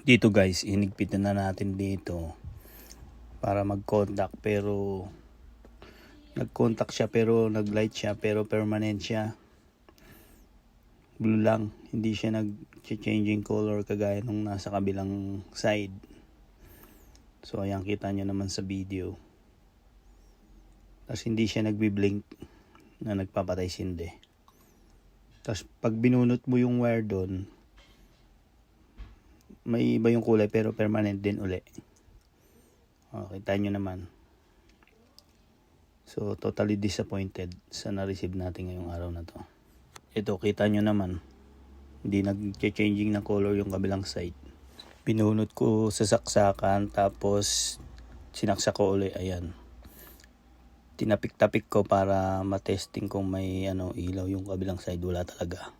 Dito guys, inigpitan na natin dito para mag-contact, pero nag-contact siya pero nag-light siya pero permanent siya. Blue lang, hindi siya nag-changing color kagaya nung nasa kabilang side. So ayan, kita nyo naman sa video. Tapos hindi siya nagbi-blink na nagpapatay sindi. Tapos pag binunot mo yung wire doon, may iba yung kulay pero permanent din uli. Kita nyo naman. So totally disappointed sa na-receive natin ngayong araw na to. Ito, kita nyo naman, hindi nag-changing ng color yung kabilang side. Binunot ko sa saksakan, tapos sinaksak ko uli. Ayan, tinapik-tapik ko para matesting kung may ilaw yung kabilang side. Wala talaga.